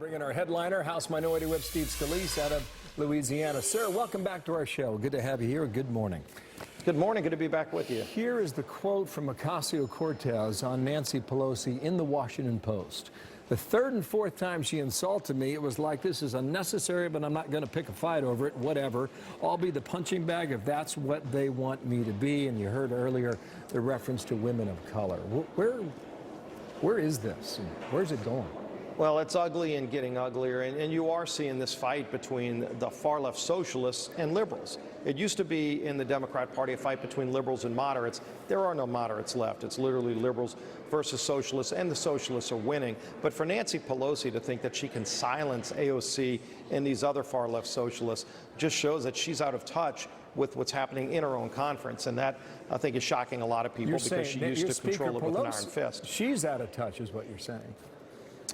Bring in our headliner, House Minority Whip Steve Scalise out of Louisiana. Sir, welcome back to our show. Good to have you here. Good morning. Good morning. Good to be back with you. Here is the quote from Ocasio-Cortez on Nancy Pelosi in the Washington Post. The third and fourth time she insulted me, it was like, this is unnecessary, but I'm not going to pick a fight over it, whatever. I'll be the punching bag if that's what they want me to be. And you heard earlier the reference to women of color. Where is this? Where's it going? Well, it's ugly and getting uglier, and you are seeing this fight between the far-left socialists and liberals. It used to be in the Democrat Party a fight between liberals and moderates. There are no moderates left. It's literally liberals versus socialists, and the socialists are winning. But for Nancy Pelosi to think that she can silence AOC and these other far-left socialists just shows that she's out of touch with what's happening in her own conference, and that, I think, is shocking a lot of people because she used to control it with an iron fist. She's out of touch is what you're saying.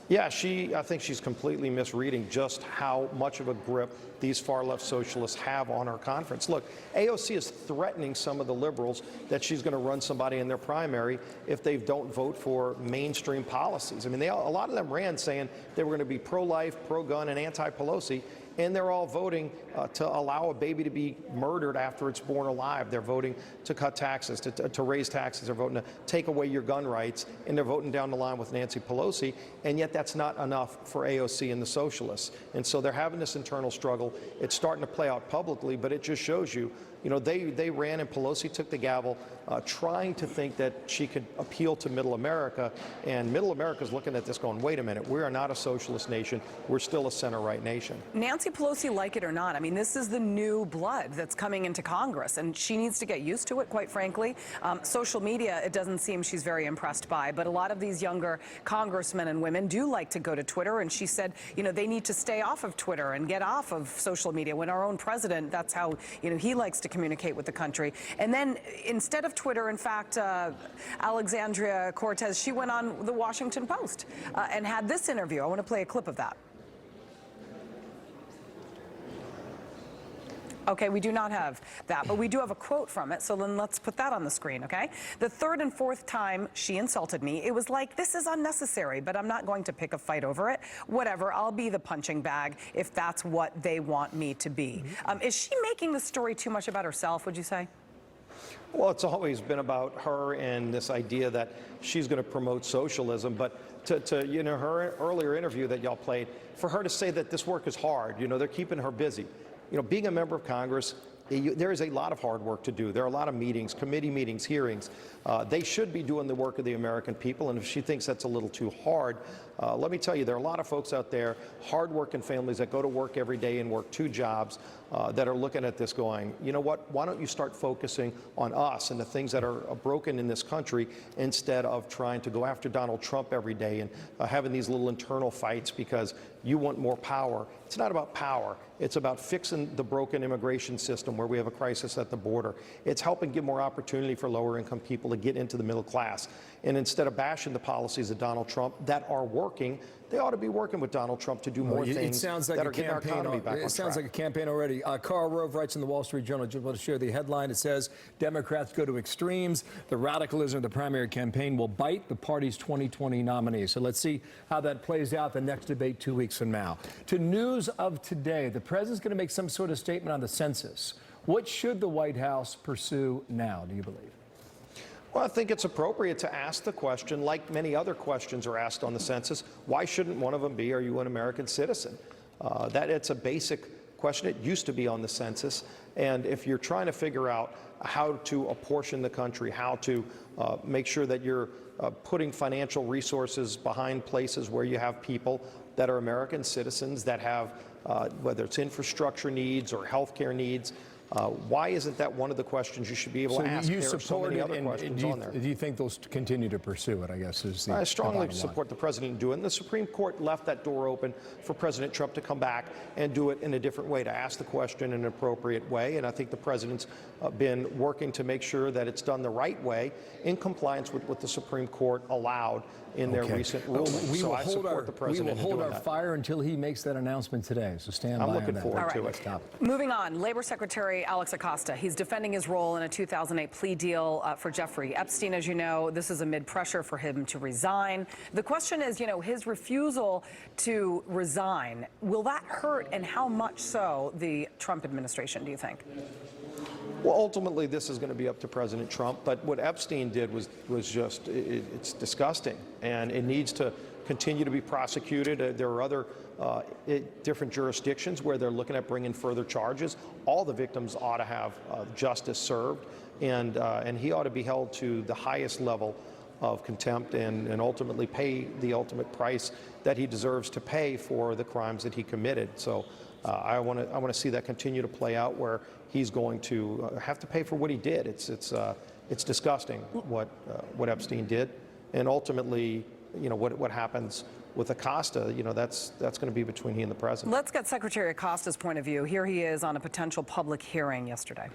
Yeah, I think she's completely misreading just how much of a grip these far-left socialists have on her conference. Look, AOC is threatening some of the liberals that she's going to run somebody in their primary if they don't vote for mainstream policies. I mean, a lot of them ran saying they were going to be pro-life, pro-gun, and anti-Pelosi, and they're all voting to allow a baby to be murdered after it's born alive. They're voting to cut taxes, to raise taxes. They're voting to take away your gun rights, and they're voting down the line with Nancy Pelosi, and yet that's not enough for AOC and the socialists. And so they're having this internal struggle. It's starting to play out publicly, but it just shows you, they ran and Pelosi took the gavel, trying to think that she could appeal to Middle America, and Middle America is looking at this going, wait a minute, we are not a socialist nation. We're still a center-right nation. Nancy Pelosi, like it or not, I mean, this is the new blood that's coming into Congress, and she needs to get used to it, quite frankly. Social media, it doesn't seem she's very impressed by, but a lot of these younger congressmen and women do like to go to Twitter, and she said, they need to stay off of Twitter and get off of social media. When our own president, that's how, he likes to communicate with the country. And then instead of Twitter, in fact, Alexandria Cortez, she went on the Washington Post and had this interview. I want to play a clip of that. Okay, we do not have that, but we do have a quote from it, so then let's put that on the screen, okay? The third and fourth time she insulted me, it was like, this is unnecessary, but I'm not going to pick a fight over it. Whatever, I'll be the punching bag if that's what they want me to be. Is she making the story too much about herself, would you say? Well, it's always been about her and this idea that she's going to promote socialism, but to her earlier interview that y'all played, for her to say that this work is hard, they're keeping her busy. Being a member of Congress, there is a lot of hard work to do. There are a lot of meetings, committee meetings, hearings. They should be doing the work of the American people, and if she thinks that's a little too hard, let me tell you, there are a lot of folks out there, hard-working families that go to work every day and work 2 jobs that are looking at this going, you know what, why don't you start focusing on us and the things that are broken in this country instead of trying to go after Donald Trump every day and having these little internal fights because you want more power. It's not about power. It's about fixing the broken immigration system where we have a crisis at the border. It's helping give more opportunity for lower-income people to get into the middle class. And instead of bashing the policies of Donald Trump that are working, they ought to be working with Donald Trump to do more things that are getting our economy back on track. It sounds like a campaign already. Carl Rove writes in the Wall Street Journal, just want to share the headline. It says, Democrats go to extremes. The radicalism of the primary campaign will bite the party's 2020 nominee. So let's see how that plays out the next debate 2 weeks from now. To news of today, the president's going to make some sort of statement on the census. What should the White House pursue now, do you believe? Well, I think it's appropriate to ask the question, like many other questions are asked on the census, why shouldn't one of them be, are you an American citizen? It's a basic question. It used to be on the census. And if you're trying to figure out how to apportion the country, how to make sure that you're putting financial resources behind places where you have people that are American citizens that have, whether it's infrastructure needs or health care needs, why isn't that one of the questions you should be able to ask? You there are so many other questions on there. Do you think they'll continue to pursue it, I guess, is the I strongly support the president doing it. The Supreme Court left that door open for President Trump to come back and do it in a different way, to ask the question in an appropriate way. And I think the president's been working to make sure that it's done the right way in compliance with what the Supreme Court allowed in their recent ruling. So I support the president in doing that. We will hold our fire until he makes that announcement today. So stand by. I'm looking forward to it. Moving on, Labor Secretary Secretary Alex Acosta. He's defending his role in a 2008 plea deal for Jeffrey Epstein. As you know, this is amid pressure for him to resign. The question is, his refusal to resign, will that hurt, and how much so the Trump administration, do you think? Well, ultimately, this is going to be up to President Trump. But what Epstein did was just, it's disgusting. And it needs to continue to be prosecuted. There are other different jurisdictions where they're looking at bringing further charges. All the victims ought to have justice served. And he ought to be held to the highest level of contempt and ultimately pay the ultimate price that he deserves to pay for the crimes that he committed. So I want to see that continue to play out, where he's going to have to pay for what he did. It's disgusting what Epstein did, and ultimately, what happens with Acosta, that's going to be between he and the president. Let's get Secretary Acosta's point of view. Here he is on a potential public hearing yesterday.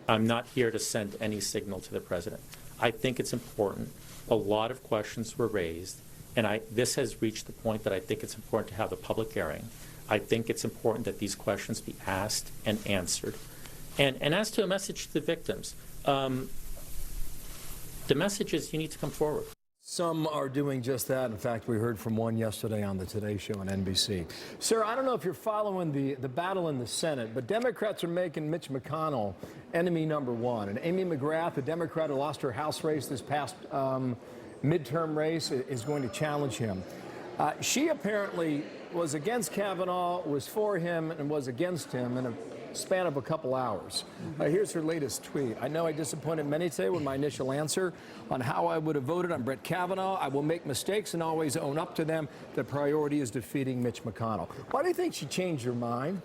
I'm not here to send any signal to the president. I think it's important. A lot of questions were raised, and this has reached the point that I think it's important to have the public hearing. I think it's important that these questions be asked and answered. And as to a message to the victims, the message is you need to come forward. Some are doing just that. In fact, we heard from one yesterday on the Today Show on NBC. Sir, I don't know if you're following the battle in the Senate, but Democrats are making Mitch McConnell enemy number one. And Amy McGrath, a Democrat who lost her House race this past midterm race, is going to challenge him. She apparently was against Kavanaugh, was for him, and was against him in a span of a couple hours. Here's her latest tweet. I know I disappointed many today with my initial answer on how I would have voted on Brett Kavanaugh. I will make mistakes and always own up to them. The priority is defeating Mitch McConnell. Why do you think she changed her mind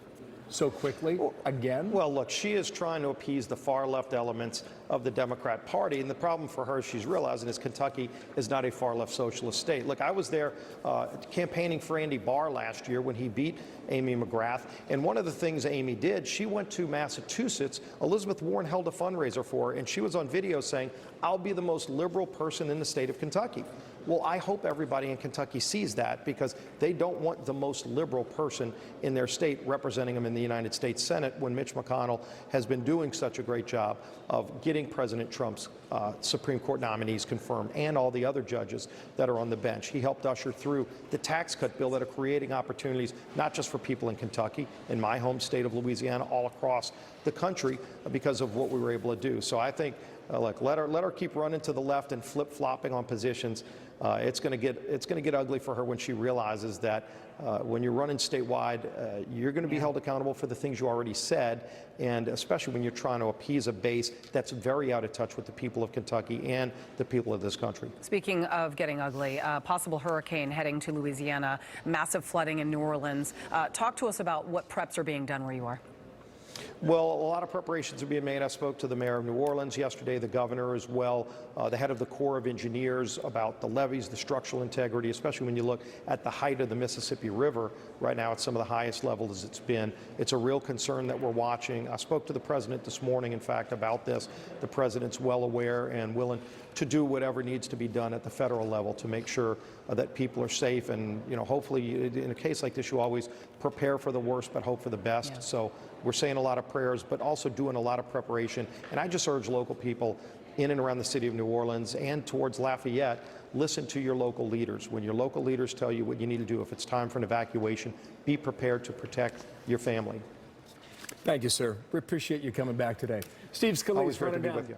so quickly again? Well, look, she is trying to appease the far left elements of the Democrat Party, and the problem for her, she's realizing, is Kentucky is not a far left socialist state. Look, I was there campaigning for Andy Barr last year when he beat Amy McGrath, and one of the things Amy did, she went to Massachusetts. Elizabeth Warren held a fundraiser for her, and she was on video saying, "I'll be the most liberal person in the state of Kentucky." Well, I hope everybody in Kentucky sees that, because they don't want the most liberal person in their state representing them in the United States Senate, when Mitch McConnell has been doing such a great job of getting President Trump's Supreme Court nominees confirmed, and all the other judges that are on the bench. He helped usher through the tax cut bill that are creating opportunities not just for people in Kentucky, in my home state of Louisiana, all across the country, because of what we were able to do. So I think, look, let her keep running to the left and flip-flopping on positions. It's going to get ugly for her when she realizes that when you're running statewide, you're going to be held accountable for the things you already said, and especially when you're trying to appease a base that's very out of touch with the people of Kentucky and the people of this country. Speaking of getting ugly, possible hurricane heading to Louisiana, massive flooding in New Orleans. Talk to us about what preps are being done where you are. Well, a lot of preparations are being made. I spoke to the mayor of New Orleans yesterday, the governor as well, the head of the Corps of Engineers, about the levees, the structural integrity, especially when you look at the height of the Mississippi River. Right now, it's some of the highest levels it's been. It's a real concern that we're watching. I spoke to the president this morning, in fact, about this. The president's well aware and willing to do whatever needs to be done at the federal level to make sure that people are safe. And, hopefully, in a case like this, you always prepare for the worst but hope for the best. Yeah. So we're saying a lot of prayers, but also doing a lot of preparation. And I just urge local people in and around the city of New Orleans and towards Lafayette, listen to your local leaders. When your local leaders tell you what you need to do, if it's time for an evacuation, be prepared to protect your family. Thank you, sir. We appreciate you coming back today. Steve Scalise, Always great to be running with you.